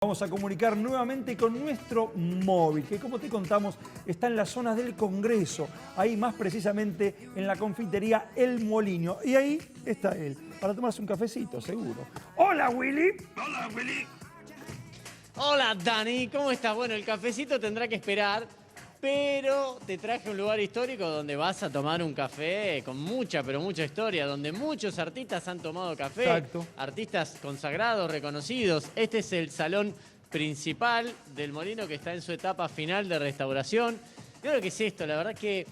Vamos a comunicar nuevamente con nuestro móvil, que como te contamos está en las zonas del Congreso, ahí más precisamente en la confitería El Molino. Y ahí está él, para tomarse un cafecito, seguro. ¡Hola, Willy! Hola, Willy. Hola, Dani, ¿cómo estás? Bueno, el cafecito tendrá que esperar, pero te traje un lugar histórico donde vas a tomar un café con mucha, pero mucha historia, donde muchos artistas han tomado café. Exacto. Artistas consagrados, reconocidos. Este es el salón principal del Molino, que está en su etapa final de restauración. Yo creo que es esto, la verdad que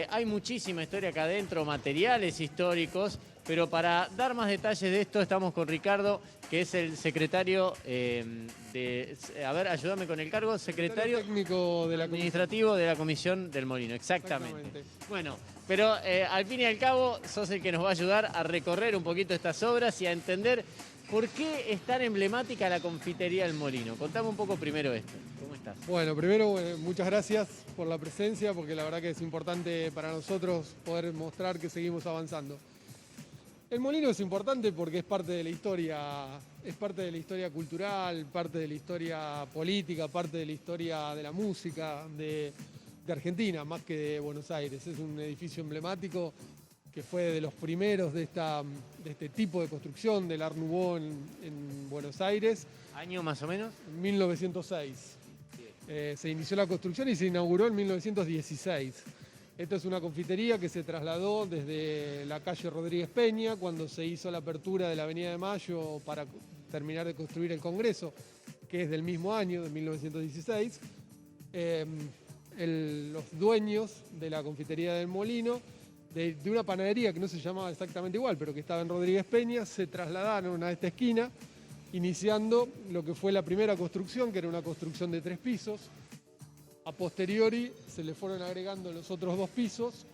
hay muchísima historia acá adentro, materiales históricos, pero para dar más detalles de esto estamos con Ricardo, que es el secretario a ver, ayúdame con el cargo, secretario técnico de la administrativo de la Comisión del Molino, exactamente. Bueno, pero al fin y al cabo sos el que nos va a ayudar a recorrer un poquito estas obras y a entender por qué es tan emblemática la confitería del Molino. Contame un poco primero esto. ¿Cómo estás? Bueno, primero, muchas gracias por la presencia, porque la verdad que es importante para nosotros poder mostrar que seguimos avanzando. El Molino es importante porque es parte de la historia cultural, parte de la historia política, parte de la historia de la música de Argentina, más que de Buenos Aires. Es un edificio emblemático que fue de los primeros de este tipo de construcción, del Art Nouveau en Buenos Aires. ¿Año más o menos? En 1906. Se inició la construcción y se inauguró en 1916. Esta es una confitería que se trasladó desde la calle Rodríguez Peña, cuando se hizo la apertura de la Avenida de Mayo para terminar de construir el Congreso, que es del mismo año, de 1916. Los dueños de la confitería del Molino, de una panadería que no se llamaba exactamente igual, pero que estaba en Rodríguez Peña, se trasladaron a esta esquina, iniciando lo que fue la primera construcción, que era una construcción de 3 pisos. A posteriori se le fueron agregando los otros 2 pisos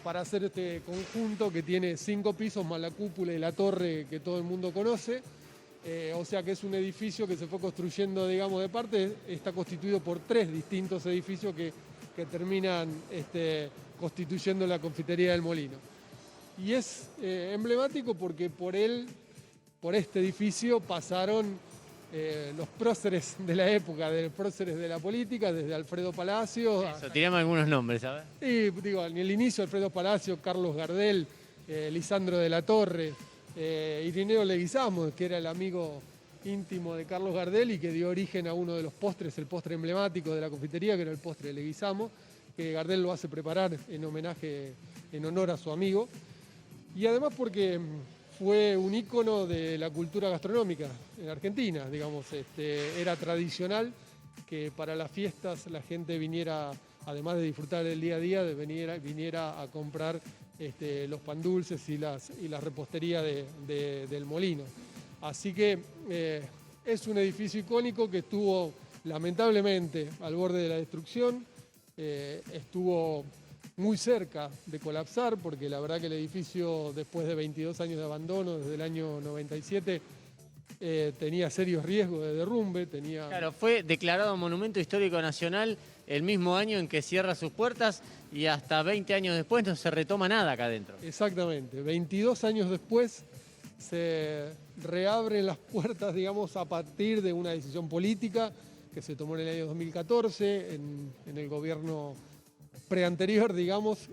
para hacer este conjunto que tiene 5 pisos más la cúpula y la torre que todo el mundo conoce. O sea que es un edificio que se fue construyendo, digamos, de parte. Está constituido por 3 distintos edificios que terminan constituyendo la confitería del Molino. Y es emblemático porque por este edificio pasaron los próceres de la época, de los próceres de la política, desde Alfredo Palacio. Eso, tirame algunos nombres, ¿sabes? Y digo, en el inicio Alfredo Palacio, Carlos Gardel, Lisandro de la Torre, Irineo Leguizamo, que era el amigo íntimo de Carlos Gardel y que dio origen a uno de los postres, el postre emblemático de la confitería, que era el postre de Leguizamo, que Gardel lo hace preparar en honor a su amigo. Y además porque fue un ícono de la cultura gastronómica en Argentina, digamos. Era tradicional que para las fiestas la gente viniera, además de disfrutar del día a día, viniera a comprar los pan dulces y las reposterías del Molino. Así que es un edificio icónico que estuvo lamentablemente al borde de la destrucción, estuvo muy cerca de colapsar, porque la verdad que el edificio, después de 22 años de abandono, desde el año 97, tenía serios riesgos de derrumbe. Claro, fue declarado Monumento Histórico Nacional el mismo año en que cierra sus puertas y hasta 20 años después no se retoma nada acá adentro. Exactamente, 22 años después se reabren las puertas, digamos, a partir de una decisión política que se tomó en el año 2014 en el gobierno preanterior, digamos.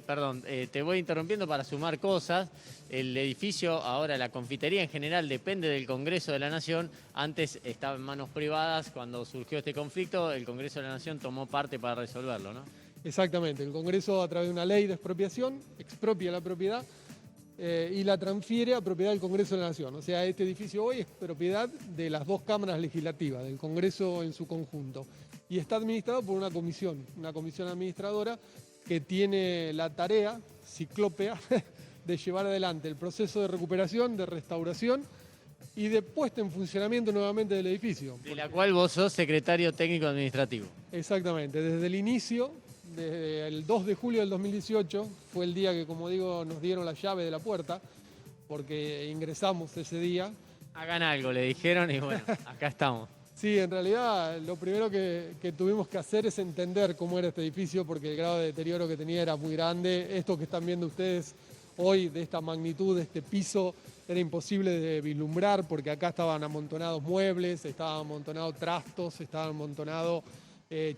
Perdón, te voy interrumpiendo para sumar cosas. El edificio, ahora la confitería en general, depende del Congreso de la Nación. Antes estaba en manos privadas. Cuando surgió este conflicto, el Congreso de la Nación tomó parte para resolverlo, ¿no? Exactamente. El Congreso, a través de una ley de expropiación, expropia la propiedad y la transfiere a propiedad del Congreso de la Nación. O sea, este edificio hoy es propiedad de las 2 cámaras legislativas, del Congreso en su conjunto. Y está administrado por una comisión administradora que tiene la tarea ciclópea de llevar adelante el proceso de recuperación, de restauración y de puesta en funcionamiento nuevamente del edificio. De la cual vos sos secretario técnico administrativo. Exactamente, desde el inicio, desde el 2 de julio del 2018, fue el día que, como digo, nos dieron la llave de la puerta, porque ingresamos ese día. Hagan algo, le dijeron y bueno, acá estamos. Sí, en realidad lo primero que tuvimos que hacer es entender cómo era este edificio, porque el grado de deterioro que tenía era muy grande. Esto que están viendo ustedes hoy, de esta magnitud, de este piso, era imposible de vislumbrar porque acá estaban amontonados muebles, estaban amontonados trastos, estaban amontonados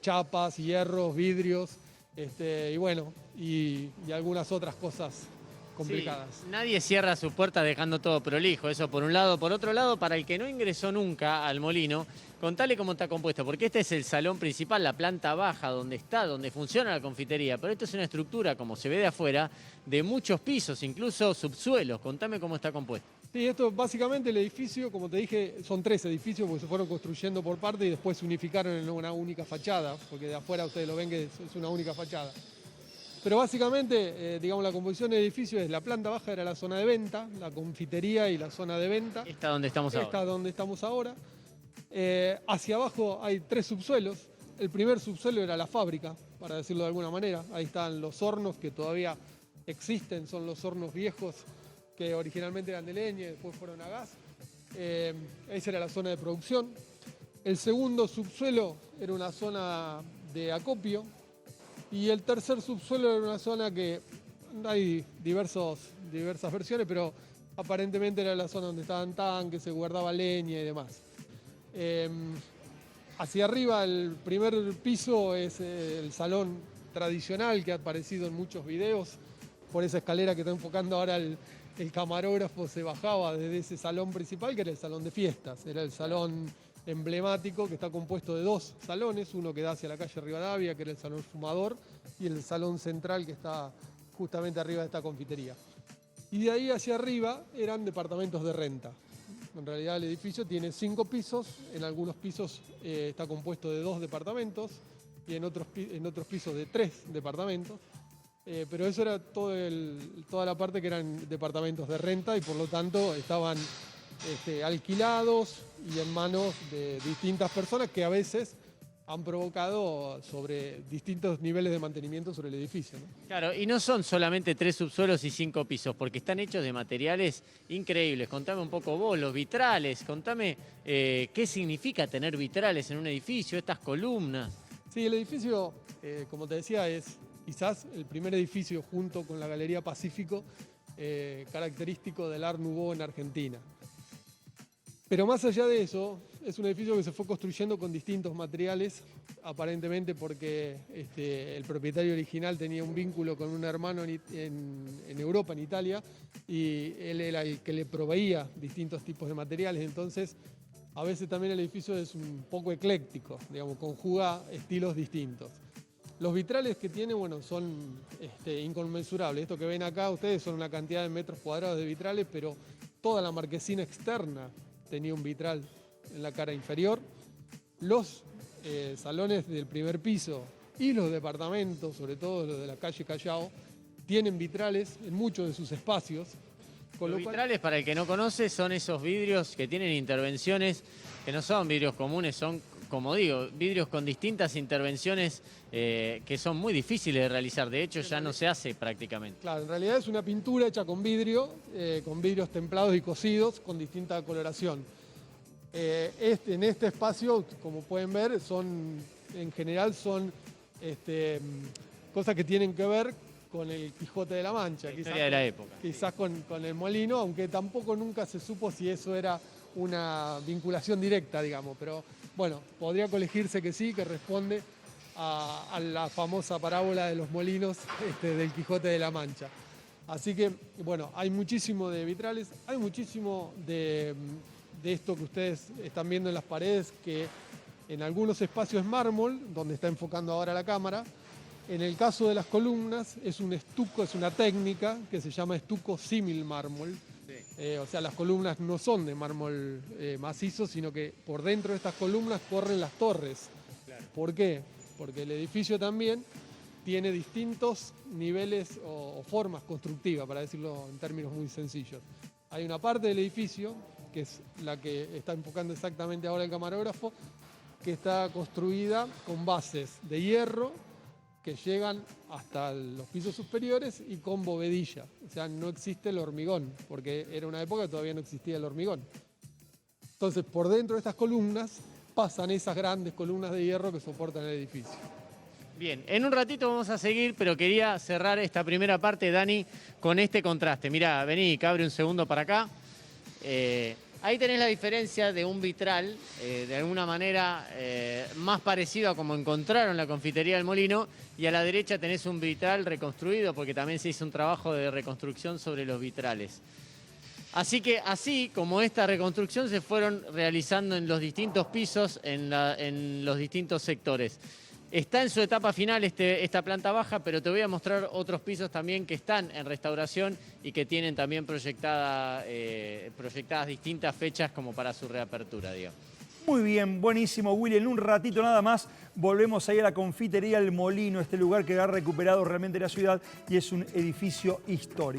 chapas, hierros, vidrios, y bueno, y algunas otras cosas complicadas. Sí, nadie cierra su puerta dejando todo prolijo, eso por un lado. Por otro lado, para el que no ingresó nunca al molino, contale cómo está compuesto, porque este es el salón principal, la planta baja, donde funciona la confitería, pero esto es una estructura, como se ve de afuera, de muchos pisos, incluso subsuelos. Contame cómo está compuesto. Sí, esto básicamente el edificio, como te dije, son 3 edificios porque se fueron construyendo por parte y después se unificaron en una única fachada, porque de afuera ustedes lo ven que es una única fachada. Pero básicamente, digamos, la composición del edificio es la planta baja era la zona de venta, la confitería y la zona de venta. Esta donde estamos ahora. Esta donde estamos ahora. Hacia abajo hay 3 subsuelos. El primer subsuelo era la fábrica, para decirlo de alguna manera. Ahí están los hornos que todavía existen, son los hornos viejos que originalmente eran de leña y después fueron a gas. Esa era la zona de producción. El segundo subsuelo era una zona de acopio. Y el tercer subsuelo era una zona que hay diversas versiones, pero aparentemente era la zona donde estaban tanques, se guardaba leña y demás. Hacia arriba, el primer piso es el salón tradicional que ha aparecido en muchos videos. Por esa escalera que está enfocando ahora el camarógrafo se bajaba desde ese salón principal, que era el salón de fiestas. Era el salón emblemático que está compuesto de 2 salones, uno que da hacia la calle Rivadavia, que era el salón fumador, y el salón central que está justamente arriba de esta confitería. Y de ahí hacia arriba eran departamentos de renta. En realidad el edificio tiene 5 pisos, en algunos pisos está compuesto de 2 departamentos y en otros pisos de 3 departamentos. Pero eso era toda la parte que eran departamentos de renta y por lo tanto estaban alquilados y en manos de distintas personas que a veces han provocado sobre distintos niveles de mantenimiento sobre el edificio, ¿no? Claro, y no son solamente 3 subsuelos y 5 pisos, porque están hechos de materiales increíbles. Contame un poco vos, los vitrales, contame qué significa tener vitrales en un edificio, estas columnas. Sí, el edificio, como te decía, es quizás el primer edificio junto con la Galería Pacífico característico del Art Nouveau en Argentina. Pero más allá de eso, es un edificio que se fue construyendo con distintos materiales, aparentemente porque el propietario original tenía un vínculo con un hermano en Europa, en Italia, y él era el que le proveía distintos tipos de materiales. Entonces, a veces también el edificio es un poco ecléctico, digamos, conjuga estilos distintos. Los vitrales que tiene, bueno, son inconmensurables. Esto que ven acá ustedes son una cantidad de metros cuadrados de vitrales, pero toda la marquesina externa tenía un vitral en la cara inferior. Los salones del primer piso y los departamentos, sobre todo los de la calle Callao, tienen vitrales en muchos de sus espacios. Los vitrales, para el que no conoce, son esos vidrios que tienen intervenciones que no son vidrios comunes, son, como digo, vidrios con distintas intervenciones que son muy difíciles de realizar. De hecho, ya no se hace prácticamente. Claro, en realidad es una pintura hecha con vidrios templados y cosidos con distinta coloración. En este espacio, como pueden ver, en general son cosas que tienen que ver con el Quijote de la Mancha. La historia de la época. Quizás con el molino, aunque tampoco nunca se supo si eso era una vinculación directa, digamos. Pero bueno, podría colegirse que sí, que responde a la famosa parábola de los molinos del Quijote de la Mancha. Así que, bueno, hay muchísimo de vitrales, hay muchísimo de esto que ustedes están viendo en las paredes, que en algunos espacios es mármol, donde está enfocando ahora la cámara. En el caso de las columnas es un estuco, es una técnica que se llama estuco símil mármol. Sí. O sea, las columnas no son de mármol macizo, sino que por dentro de estas columnas corren las torres. Claro. ¿Por qué? Porque el edificio también tiene distintos niveles o formas constructivas, para decirlo en términos muy sencillos. Hay una parte del edificio, que es la que está enfocando exactamente ahora el camarógrafo, que está construida con bases de hierro que llegan hasta los pisos superiores y con bovedilla. O sea, no existe el hormigón, porque era una época que todavía no existía el hormigón. Entonces, por dentro de estas columnas pasan esas grandes columnas de hierro que soportan el edificio. Bien, en un ratito vamos a seguir, pero quería cerrar esta primera parte, Dani, con este contraste. Mirá, vení, cabre un segundo para acá. Ahí tenés la diferencia de un vitral, de alguna manera más parecido a como encontraron la confitería del Molino, y a la derecha tenés un vitral reconstruido, porque también se hizo un trabajo de reconstrucción sobre los vitrales. Así que así como esta reconstrucción se fueron realizando en los distintos pisos, en los distintos sectores. Está en su etapa final esta planta baja, pero te voy a mostrar otros pisos también que están en restauración y que tienen también proyectadas distintas fechas como para su reapertura, digamos. Muy bien, buenísimo, Willy. En un ratito nada más volvemos ahí a la confitería El Molino, este lugar que ha recuperado realmente la ciudad y es un edificio histórico.